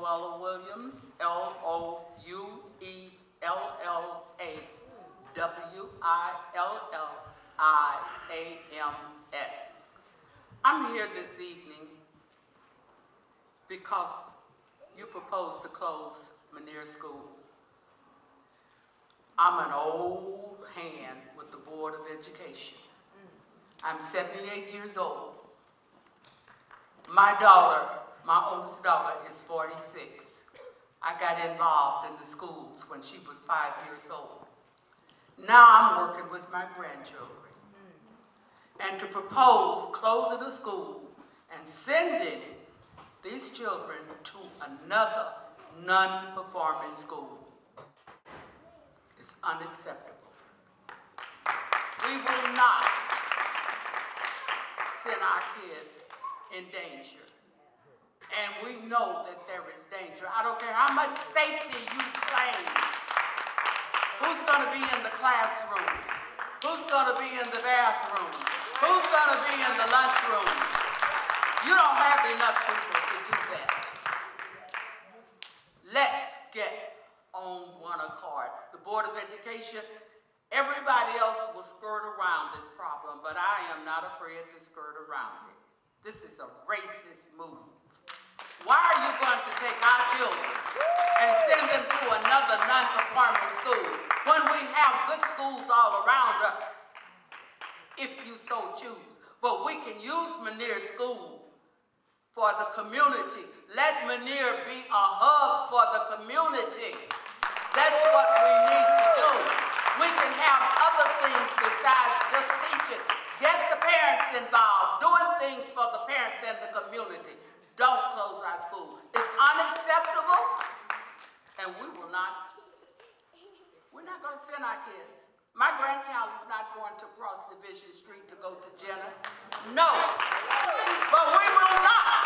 Louella Williams, Louellawilliams. I'm here this evening because you propose to close Manierre School. I'm an old hand with the Board of Education. I'm 78 years old. My oldest daughter, is 46. I got involved in the schools when she was 5 years old. Now I'm working with my grandchildren. And to propose closing the school and sending these children to another non-performing school is unacceptable. We will not send our kids in danger. And we know that there is danger. I don't care how much safety you claim. Who's going to be in the classroom? Who's going to be in the bathroom? Who's going to be in the lunchroom? You don't have enough people to do that. Let's get on one accord. The Board of Education, everybody else will skirt around this problem, but I am not afraid to skirt around it. This is a racist move. Why are you going to take our children and send them to another non-performing school when we have good schools all around us, if you so choose? But we can use Manierre School for the community. Let Manierre be a hub for the community. That's what we need to do. We can have other things besides just teaching. Get the parents involved, doing things for the parents and the community. Don't close our school. It's unacceptable, and we're not going to send our kids. My grandchild is not going to cross Division Street to go to Jenna. No, but we will not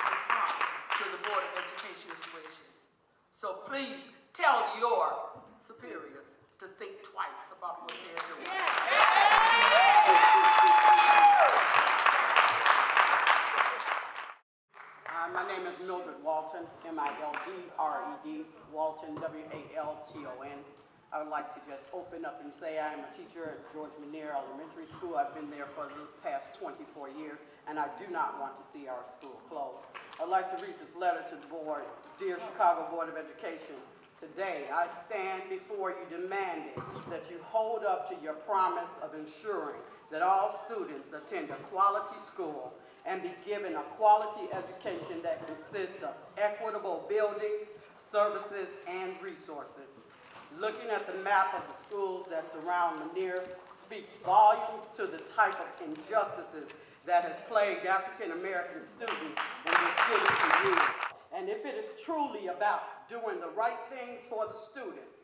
succumb to the Board of Education's wishes. So please tell your superiors to think twice about what they're doing. My name is Mildred Walton, M-I-L-D-R-E-D, Walton, W-A-L-T-O-N. I would like to just open up and say I am a teacher at George Manierre Elementary School. I've been there for the past 24 years, and I do not want to see our school closed. I'd like to read this letter to the board. Dear Chicago Board of Education, today I stand before you demanding that you hold up to your promise of ensuring that all students attend a quality school and be given a quality education that consists of equitable buildings, services, and resources. Looking at the map of the schools that surround Manierre speaks volumes to the type of injustices that has plagued African American students in this city for years. And if it is truly about doing the right things for the students,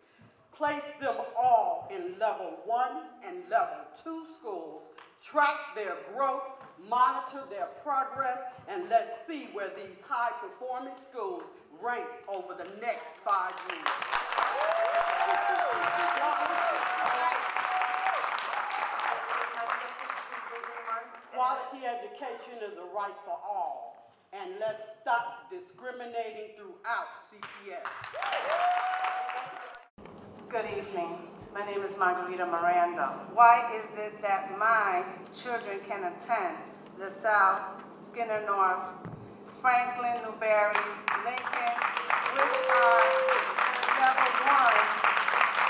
place them all in level 1 and level 2 schools, track their growth, monitor their progress, and let's see where these high-performing schools rank over the next 5 years. Quality education is a right for all, and let's stop discriminating throughout CPS. Good evening. My name is Margarita Miranda. Why is it that my children can attend LaSalle, Skinner North, Franklin, Newberry, Lincoln, which are level 1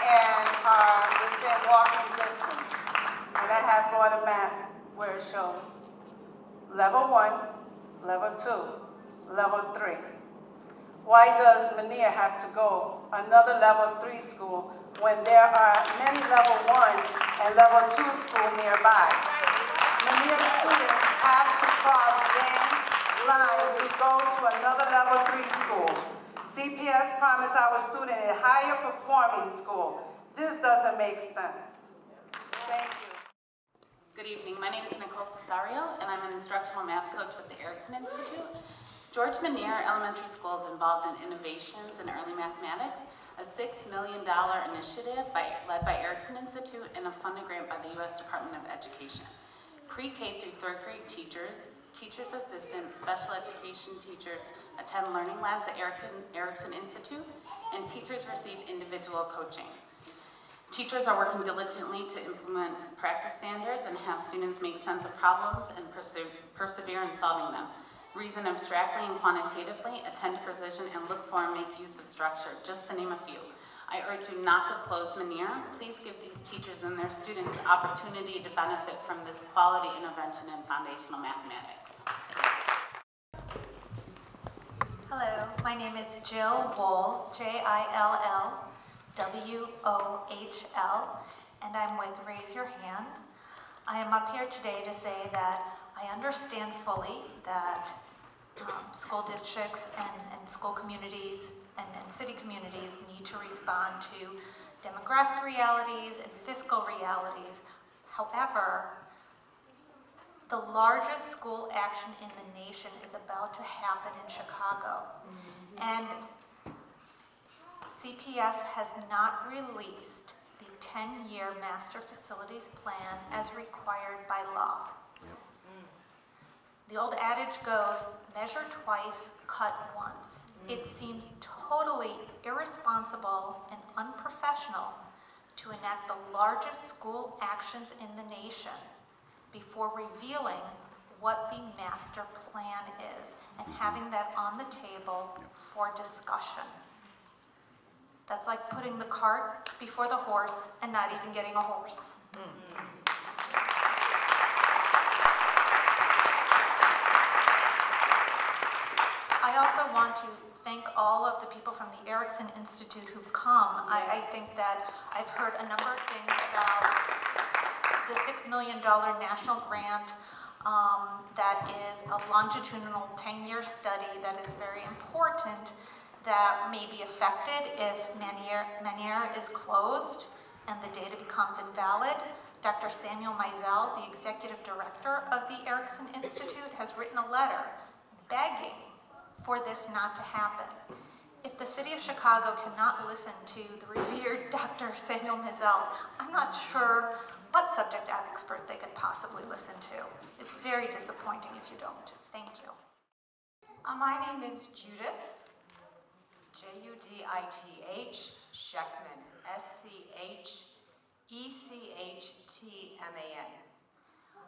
and are within walking distance? And I have brought a map where it shows level 1, level 2, level 3. Why does Manierre have to go another level 3 school when there are many level 1 and level 2 schools nearby? Manierre students have to cross Dan lines to go to another level 3 school. CPS promised our student a higher performing school. This doesn't make sense. Thank you. Good evening. My name is Nicole Cesario, and I'm an instructional math coach with the Erickson Institute. George Manierre Elementary School is involved in innovations in early mathematics, a $6 million initiative led by Erickson Institute and a funded grant by the U.S. Department of Education. Pre-K through 3rd grade teachers teachers' assistants, special education teachers attend learning labs at Erickson Institute, and teachers receive individual coaching. Teachers are working diligently to implement practice standards and have students make sense of problems and persevere in solving them. Reason abstractly and quantitatively, attend precision, and look for and make use of structure, just to name a few. I urge you not to close Manierre. Please give these teachers and their students the opportunity to benefit from this quality intervention in foundational mathematics. Hello, my name is Jill Wohl, Jillwohl, and I'm with Raise Your Hand. I am up here today to say that I understand fully that school districts and school communities and city communities need to respond to demographic realities and fiscal realities. However, the largest school action in the nation is about to happen in Chicago. And CPS has not released the 10-year master facilities plan as required by law. The old adage goes, measure twice, cut once. It seems totally irresponsible and unprofessional to enact the largest school actions in the nation before revealing what the master plan is and having that on the table for discussion. That's like putting the cart before the horse and not even getting a horse. I also want to thank all of the people from the Erickson Institute who've come. Yes. I think that I've heard a number of things about the $6 million national grant that is a longitudinal 10-year study that is very important that may be affected if Manierre is closed and the data becomes invalid. Dr. Samuel Mizell, the executive director of the Erickson Institute, has written a letter begging for this not to happen. If the city of Chicago cannot listen to the revered Dr. Samuel Mizell, I'm not sure what subject expert they could possibly listen to. It's very disappointing if you don't. Thank you. My name is Judith, Judith Schekman, Schechttman.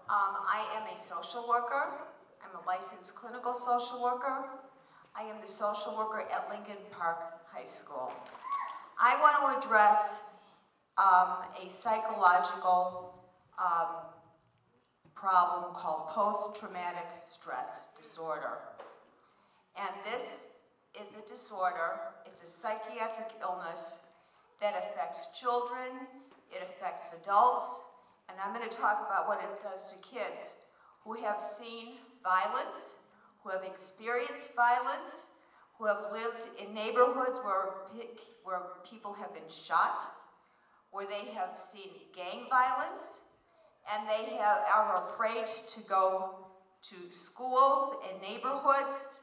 I am a social worker. I'm a licensed clinical social worker. I am the social worker at Lincoln Park High School. I want to address a psychological problem called post-traumatic stress disorder. And this is a disorder, it's a psychiatric illness that affects children, it affects adults, and I'm going to talk about what it does to kids who have seen violence, who have experienced violence, who have lived in neighborhoods where people have been shot, where they have seen gang violence, and they are afraid to go to schools and neighborhoods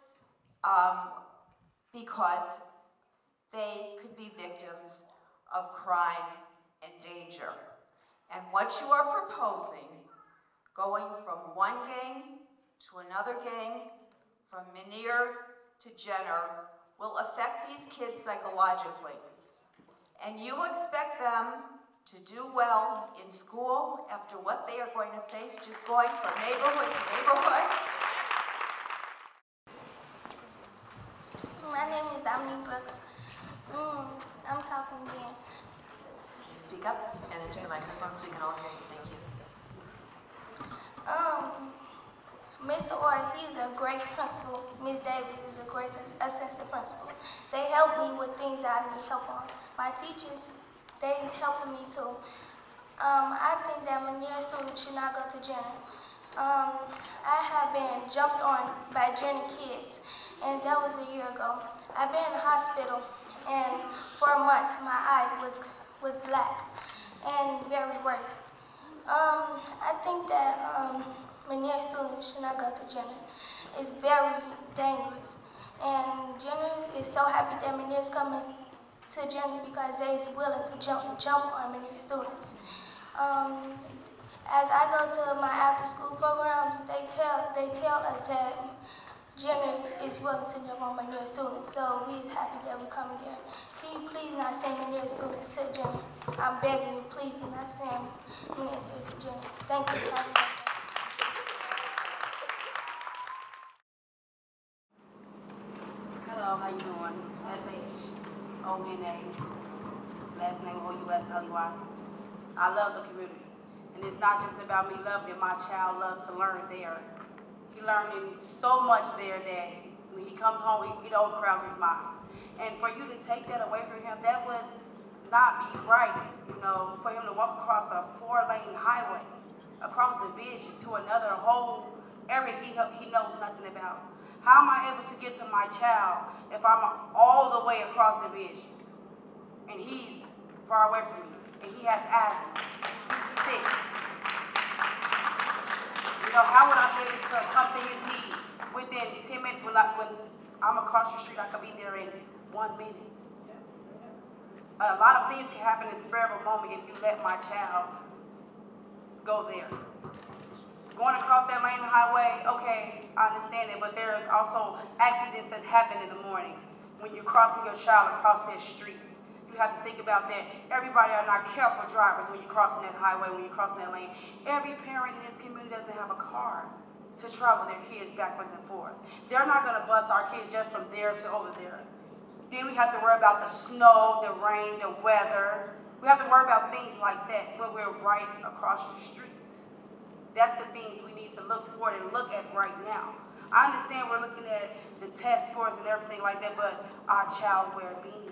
because they could be victims of crime and danger. And what you are proposing, going from one gang to another gang, from Manierre to Jenner, will affect these kids psychologically. And you expect them to do well in school after what they are going to face just going from neighborhood to neighborhood? My name is Dominique Brooks. I'm talking again. Speak up and into the microphone so we can all hear you. Thank you. Mr. Orr, he's a great principal. Ms. Davis is a great assistant principal. They help me with things that I need help on. My teachers, they're helping me too. I think that Manierre students should not go to Jenner. I have been jumped on by Jenner kids, and that was a year ago. I've been in the hospital, and for months my eye was black and very worse. I think that Manierre students should not go to Jenner. It's very dangerous. And Jenner is so happy that Manierre is coming to Jenner because they is willing to jump on Manierre students. As I go to my after-school programs, they tell us that gender is welcome to the Manierre students. So we is happy that we come here. Can you please not send Manierre students to gender? I'm begging you, please do not send Manierre students to gender. Thank you. Happy birthday. Hello, how you doing? S-H-O-N-A, last name O-U-S-L-E-Y. I love the community. And it's not just about me loving it, my child loves to learn there. He learning so much there that when he comes home, it overcrowds his mind. And for you to take that away from him, that would not be right, you know, for him to walk across a 4-lane highway, across division to another whole area he knows nothing about. How am I able to get to my child if I'm all the way across division and he's far away from me and he has asthma, he's sick? You know, how would I be able to come to his need within 10 minutes when I'm across the street? I could be there in 1 minute. A lot of things can happen in the spur of a moment if you let my child go there. Going across that lane highway, okay, I understand it, but there's also accidents that happen in the morning when you're crossing your child across that street. You have to think about that. Everybody are not careful drivers when you're crossing that highway, when you're crossing that lane. Every parent in this community doesn't have a car to travel their kids backwards and forth. They're not going to bus our kids just from there to over there. Then we have to worry about the snow, the rain, the weather. We have to worry about things like that when we're right across the street. That's the things we need to look forward and look at right now. I understand we're looking at the test scores and everything like that, but our child well-being,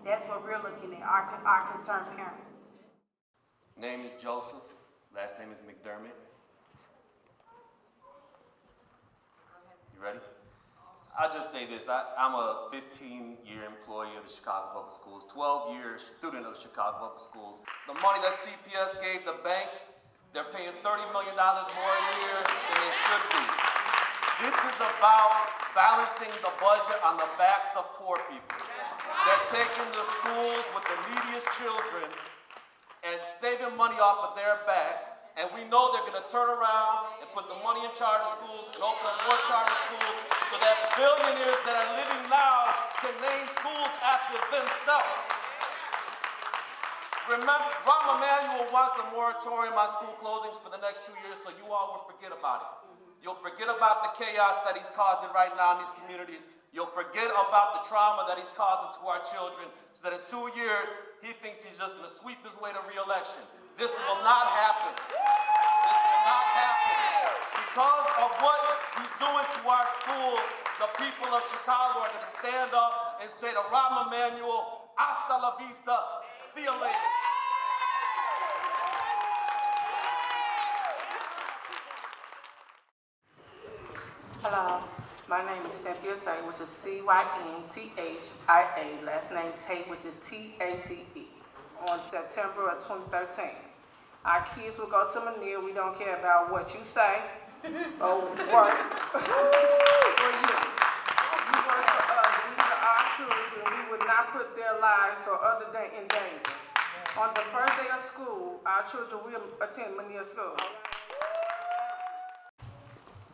that's what we're looking at, our concerned parents. Name is Joseph, last name is McDermott. You ready? I'll just say this, I'm a 15-year employee of the Chicago Public Schools, 12-year student of the Chicago Public Schools. The money that CPS gave the banks, they're paying $30 million more a year than they should be. This is about balancing the budget on the backs of poor people. They're taking the schools with the neediest children and saving money off of their backs, and we know they're going to turn around and put the money in charter schools and open up more charter schools so that billionaires that are living now can name schools after themselves. Remember, Rahm Emanuel wants a moratorium on school closings for the next 2 years, so you all will forget about it. You'll forget about the chaos that he's causing right now in these communities. You'll forget about the trauma that he's causing to our children, so that in 2 years, he thinks he's just going to sweep his way to re-election. This will not happen. This will not happen. Because of what he's doing to our schools, the people of Chicago are going to stand up and say to Rahm Emanuel, hasta la vista. See you later. Hello, my name is Cynthia Tate, which is C-Y-N-T-H-I-A, last name Tate, which is T-A-T-E, on September of 2013. Our kids will go to Manierre. We don't care about what you say or work for you. You work for us. These are our children. We would not put their lives or other than in danger. On the first day of school, our children will attend Manierre School.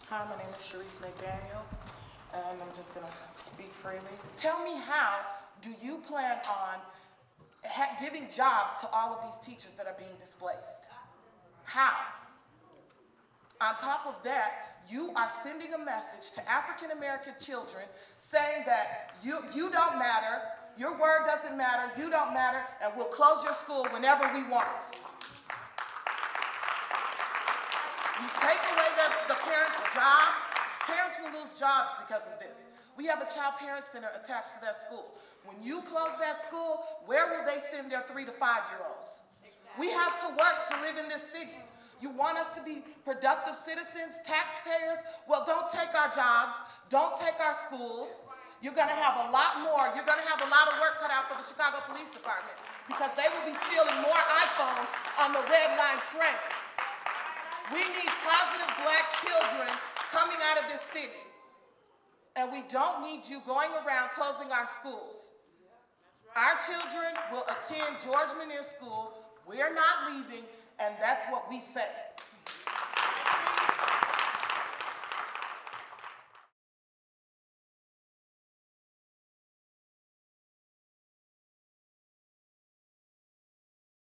Hi, my name is Sharise McDaniel, and I'm just going to speak freely. Tell me, how do you plan on giving jobs to all of these teachers that are being displaced? How? On top of that, you are sending a message to African American children saying that you don't matter, your word doesn't matter, you don't matter, and we'll close your school whenever we want. You take away the parents' jobs. Parents will lose jobs because of this. We have a child parent center attached to that school. When you close that school, where will they send their 3 to 5-year-olds? We have to work to live in this city. You want us to be productive citizens, taxpayers? Well, don't take our jobs. Don't take our schools. You're going to have a lot more. You're going to have a lot of work cut out for the Chicago Police Department because they will be stealing more iPhones on the Red Line train. We need positive black children coming out of this city. And we don't need you going around closing our schools. Our children will attend George Manierre School. We're not leaving, and that's what we say.